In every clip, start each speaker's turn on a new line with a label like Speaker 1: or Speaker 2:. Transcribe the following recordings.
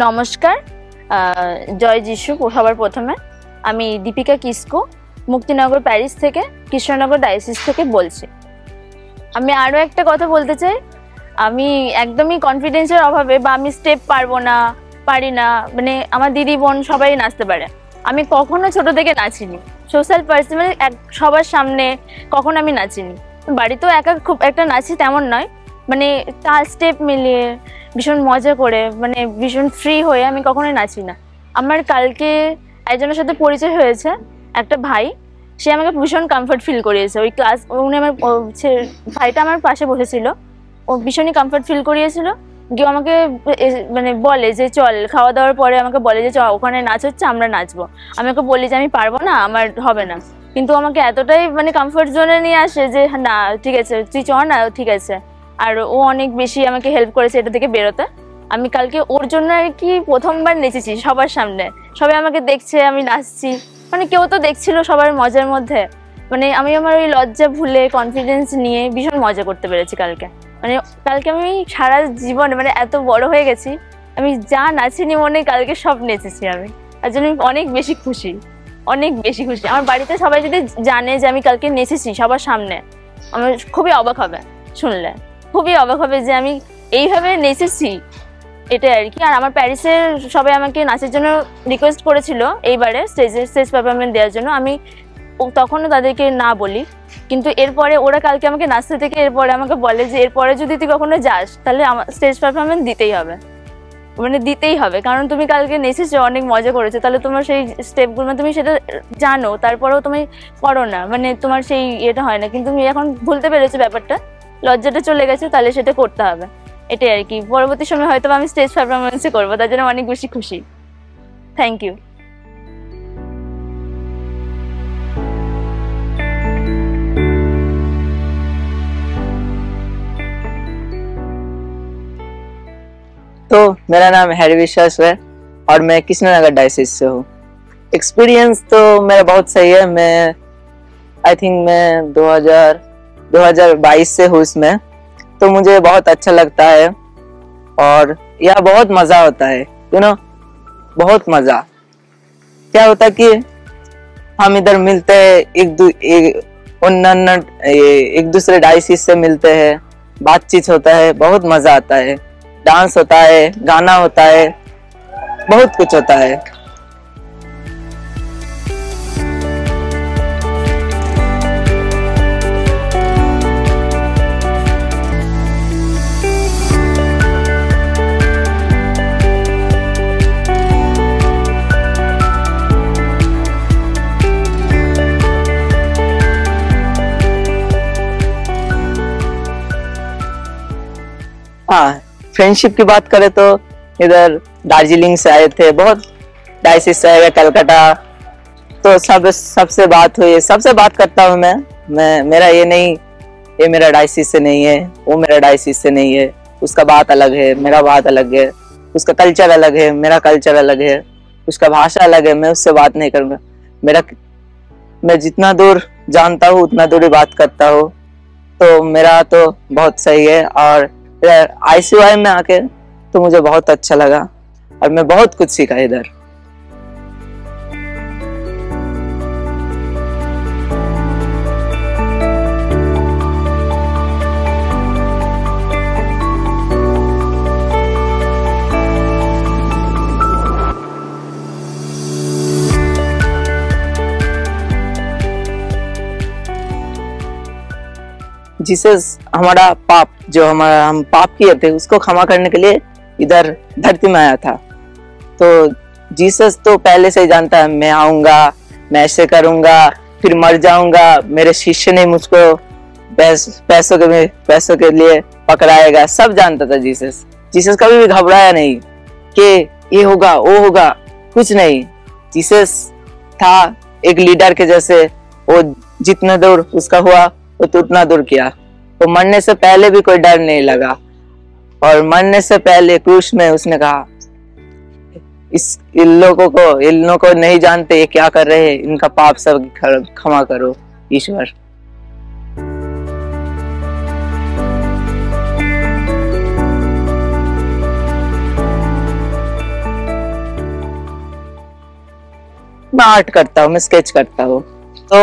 Speaker 1: নমস্কার, জয় যিশু। সবার প্রথমে আমি দীপিকা কিসকো মুক্তিনগর প্যারিস থেকে, কৃষ্ণনগর ডায়োসিস থেকে বলছি। আমি আরও একটা কথা বলতে চাই, আমি একদমই কনফিডেন্সের অভাবে বা আমি স্টেপ পারি না, মানে আমার দিদি বোন সবাই নাচতে পারে, আমি কখনো ছোট থেকে নাচিনি। সোশ্যাল পার্সন মানে সবার সামনে কখনো আমি নাচিনি। বাড়িতেও খুব একটা নাচি তেমন নয়, মানে তাল স্টেপ মিলিয়ে ভীষণ মজা করে, মানে ভীষণ ফ্রি হয়ে আমি কখনোই নাচি না। আমার কালকে একজনের সাথে পরিচয় হয়েছে, একটা ভাই, সে আমাকে ভীষণ কমফর্ট ফিল করিয়েছে। ওই ক্লাস উনি আমার ভাইটা আমার পাশে বসেছিল, ও ভীষণই কমফর্ট ফিল করিয়েছিল। কেউ আমাকে মানে বলে যে চল, খাওয়া দাওয়ার পরে আমাকে বলে যে চল ওখানে নাচ হচ্ছে, আমরা নাচবো। আমি ওকে বলি যে আমি পারবো না, আমার হবে না, কিন্তু আমাকে এতটাই মানে কমফর্ট জোনে নিয়ে আসে যে না ঠিক আছে তুই চ না, ঠিক আছে। আর ও অনেক বেশি আমাকে হেল্প করেছে এটা থেকে বেরোতে। আমি কালকে ওর জন্য আর কি প্রথমবার নেচেছি সবার সামনে, সবাই আমাকে দেখছে আমি নাচছি, মানে কেউ তো দেখছিল সবার মজার মধ্যে, মানে আমি আমার ওই লজ্জা ভুলে কনফিডেন্স নিয়ে ভীষণ মজা করতে পেরেছি কালকে। মানে কালকে আমি সারা জীবনে মানে এত বড় হয়ে গেছি, আমি যা নাচিনি মনে কালকে সব নেচেছি আমি, তার জন্য আমি অনেক বেশি খুশি। আমার বাড়িতে সবাই যদি জানে যে আমি কালকে নেচেছি সবার সামনে, আমার খুবই অবাক হবে, শুনলে খুবই অবাক হবে যে আমি এইভাবে নেচেছি, এটাই আর কি। আর আমার প্যারিসের সবাই আমাকে নাচের জন্য রিকোয়েস্ট করেছিল এইবারে স্টেজ পারফরমেন্স দেওয়ার জন্য, আমি তখনও তাদেরকে না বলি, কিন্তু এরপরে ওরা কালকে আমাকে নাচতে থেকে এরপরে আমাকে বলে যে এরপরে যদি তুই কখনো যাস তাহলে আমার স্টেজ পারফরমেন্স দিতেই হবে, মানে দিতেই হবে, কারণ তুমি কালকে নেচেছো, অনেক মজা করেছো, তাহলে তোমার সেই স্টেপগুলো তুমি সেটা জানো, তারপরেও তুমি করো না, মানে তোমার সেই ইয়েটা হয় না, কিন্তু তুমি এখন ভুলতে পেরেছো ব্যাপারটা, লজ্জাটা চলে গেছে, তাহলে সেটা করতে হবে, এটাই আর কি। পরবর্তী সময় হয়তো আমি স্টেজ পারফরমেন্সে করবো, তার জন্য অনেক বেশি খুশি। Thank you.
Speaker 2: तो मेरा नाम हैरी विश्वास है और मैं कृष्णनगर डायोसिस से हूँ। एक्सपीरियंस तो मेरा बहुत सही है। मैं आई थिंक मैं 2022 से हूँ इसमें, तो मुझे बहुत अच्छा लगता है और यह बहुत मजा होता है, यू नो, बहुत मजा। क्या होता है कि हम इधर मिलते हैं, एक दूसरे डायोसिस से मिलते हैं, बातचीत होता है, बहुत मजा आता है, डांस होता है, गाना होता है, बहुत कुछ होता है। हाँ, फ्रेंडशिप की बात करें तो इधर दार्जिलिंग से आए थे, बहुत डायोसिस से आए, कलकत्ता, तो सबसे बात हुई, सबसे बात करता हूँ मैं मेरा ये नहीं, ये मेरा डायोसिस से नहीं है, वो मेरा डायोसिस से नहीं है, उसका बात अलग है, मेरा बात अलग है, उसका कल्चर अलग है, मेरा कल्चर अलग है, उसका भाषा अलग है, मैं उससे बात नहीं करूँगा। मैं जितना दूर जानता हूँ उतना दूर ही बात करता हूँ, तो मेरा तो बहुत सही है। और ICY में आके तो मुझे बहुत अच्छा लगा और मैं बहुत कुछ सीखा इधर। जीसस हमारा पाप, जो हम पाप किए थे उसको क्षमा करने के लिए इधर धरती में आया था। तो जीसस तो पहले से ही जानता है मैं आऊंगा, मैं ऐसे करूंगा, फिर मर जाऊंगा, मेरे शिष्य ने मुझको पैसों के लिए पकड़ाएगा, सब जानता था जीसस कभी भी घबराया नहीं कि ये होगा वो होगा, कुछ नहीं। जीसस था एक लीडर के जैसे, वो जितना दूर उसका हुआ वो तो उतना दूर किया, तो मरने से पहले भी कोई डर नहीं लगा, और मरने से पहले क्रूस में उसने कहा इन लोगों को नहीं जानते ये क्या कर रहे हैं, इनका पाप सब क्षमा करो ईश्वर। मैं आर्ट करता हूँ, मैं स्केच करता हूँ। तो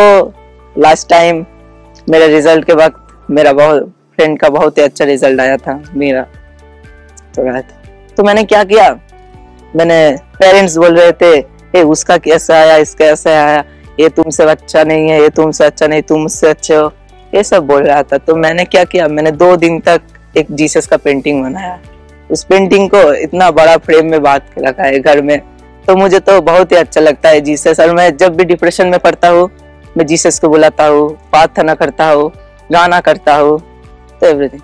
Speaker 2: लास्ट टाइम मेरे रिजल्ट के वक्त मेरा बहुत फ्रेंड का बहुत ही अच्छा रिजल्ट आया था मेरा, तो मैंने क्या किया, मैंने पेरेंट्स बोल रहे थे ए उसका कैसा आया, इसका कैसा आया, ये तुमसे अच्छा नहीं है, ये तुमसे अच्छा नहीं, तुम मुझसे अच्छे हो, ये सब बोल रहा था। तो मैंने क्या किया, मैंने 2 दिन तक एक जीसस का पेंटिंग बनाया। उस पेंटिंग को इतना बड़ा फ्रेम में बांध के रखा है घर में। तो मुझे तो बहुत ही अच्छा लगता है जीसस, और मैं जब भी डिप्रेशन में पड़ता हूँ मैं जीसस को बुलाता हूँ, प्रार्थना करता हूँ, गाना करता हूँ, तो एवरीथिंग।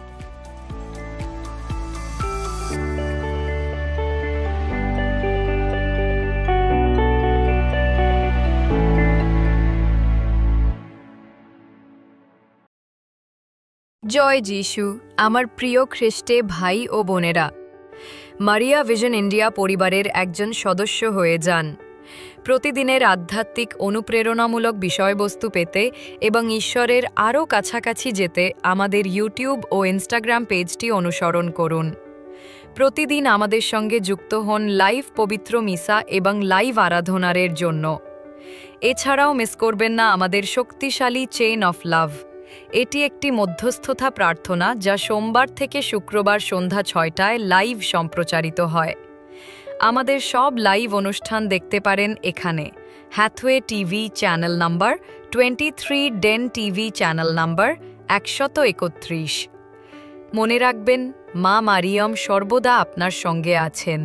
Speaker 3: জয় যিশু আমার প্রিয় খ্রিস্টে ভাই ও বোনেরা, মারিয়া ভিশন ইন্ডিয়া পরিবারের একজন সদস্য হয়ে যান। প্রতিদিনের আধ্যাত্মিক অনুপ্রেরণামূলক বিষয়বস্তু পেতে এবং ঈশ্বরের আরও কাছাকাছি যেতে আমাদের ইউটিউব ও ইনস্টাগ্রাম পেজটি অনুসরণ করুন। প্রতিদিন আমাদের সঙ্গে যুক্ত হন লাইভ পবিত্র মিসা এবং লাইভ আরাধনার জন্য। এছাড়াও মিস করবেন না আমাদের শক্তিশালী চেইন অফ লাভ। এটি একটি মধ্যস্থতা প্রার্থনা যা সোমবার থেকে শুক্রবার সন্ধ্যা 6টায় লাইভ সম্প্রচারিত হয়। আমাদের সব লাইভ অনুষ্ঠান দেখতে পারেন এখানে: হ্যাথওয়ে টিভি চ্যানেল নাম্বার 23, ডেন টিভি চ্যানেল নাম্বার 131। মনে রাখবেন, মা মারিয়ম সর্বদা আপনার সঙ্গে আছেন।